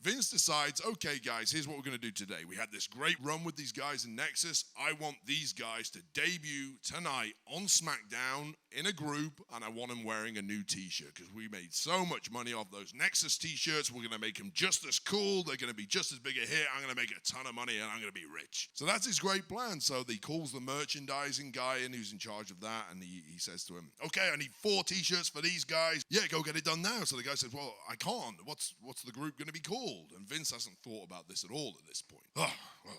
Vince decides, okay, guys, here's what we're going to do today. We had this great run with these guys in Nexus. I want these guys to debut tonight on SmackDown in a group, and I want them wearing a new t-shirt because we made so much money off those Nexus t-shirts. We're going to make them just as cool. They're going to be just as big a hit. I'm going to make a ton of money, and I'm going to be rich. So that's his great plan. So he calls the merchandising guy in who's in charge of that, and he says to him, okay, I need 4 t-shirts for these guys. Yeah, go get it done now. So the guy says, well, I can't. What's the group going to be called? And Vince hasn't thought about this at all at this point. Oh, well,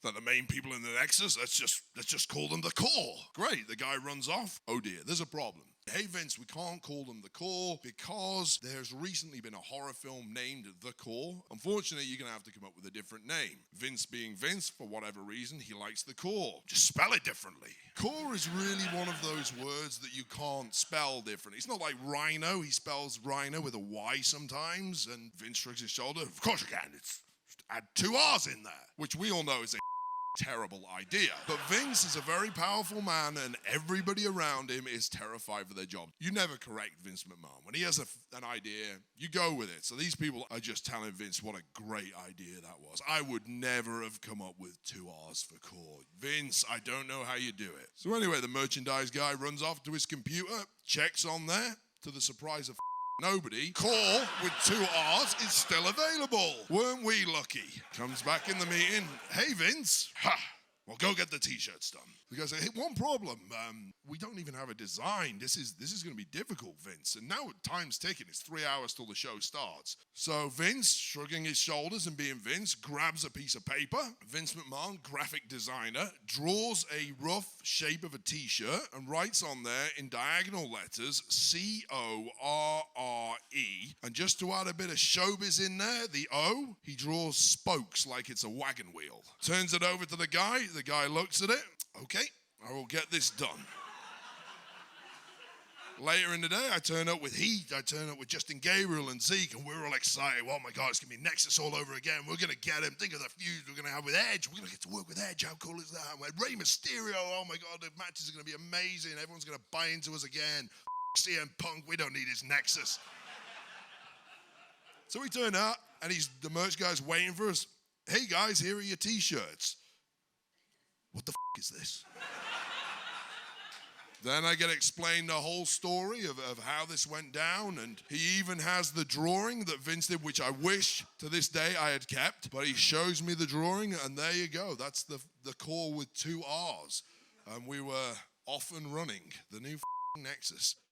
they're the main people in the Nexus. Let's just call them the Corre. Great. The guy runs off. Oh dear, there's a problem. Hey Vince, we can't call them the Corre because there's recently been a horror film named The Corre. Unfortunately, you're going to have to come up with a different name. Vince being Vince, for whatever reason, he likes the Corre. Just spell it differently. Corre is really one of those words that you can't spell differently. It's not like rhino. He spells rhino with a Y sometimes, and Vince shrugs his shoulder. Of course you can. It's just add 2 R's in there, which we all know is a terrible idea. But Vince is a very powerful man, and everybody around him is terrified for their job. You never correct Vince McMahon. When he has an idea, you go with it. So these people are just telling Vince what a great idea that was. I would never have come up with 2 R's for Corre. Vince, I don't know how you do it. So anyway, the merchandise guy runs off to his computer, checks on there, to the surprise of nobody, Corre with 2 R's is still available. Weren't we lucky? Comes back in the meeting. Hey, Vince. Ha! Well, go get the t-shirts done. The guy said, hey, one problem. We don't even have a design. This is going to be difficult, Vince. And now time's ticking. It's 3 hours till the show starts. So Vince, shrugging his shoulders and being Vince, grabs a piece of paper. Vince McMahon, graphic designer, draws a rough shape of a t-shirt and writes on there in diagonal letters, C-O-R-R-E. And just to add a bit of showbiz in there, the O, he draws spokes like it's a wagon wheel. Turns it over to the guy. The guy looks at it. Okay, I will get this done. Later in the day, I turn up with Heat. I turn up with Justin Gabriel and Zeke, and we're all excited. Oh my God, it's going to be Nexus all over again. We're going to get him. Think of the feud we're going to have with Edge. We're going to get to work with Edge. How cool is that? Rey Mysterio. Oh my God, the matches are going to be amazing. Everyone's going to buy into us again. CM Punk, we don't need his Nexus. So we turn out, and the merch guy's waiting for us. Hey guys, here are your t-shirts. What the is this? Then I get explained the whole story of how this went down, and he even has the drawing that Vince did, which I wish to this day I had kept, but he shows me the drawing, and there you go. That's the Corre with 2 R's. And we were off and running, the new Nexus.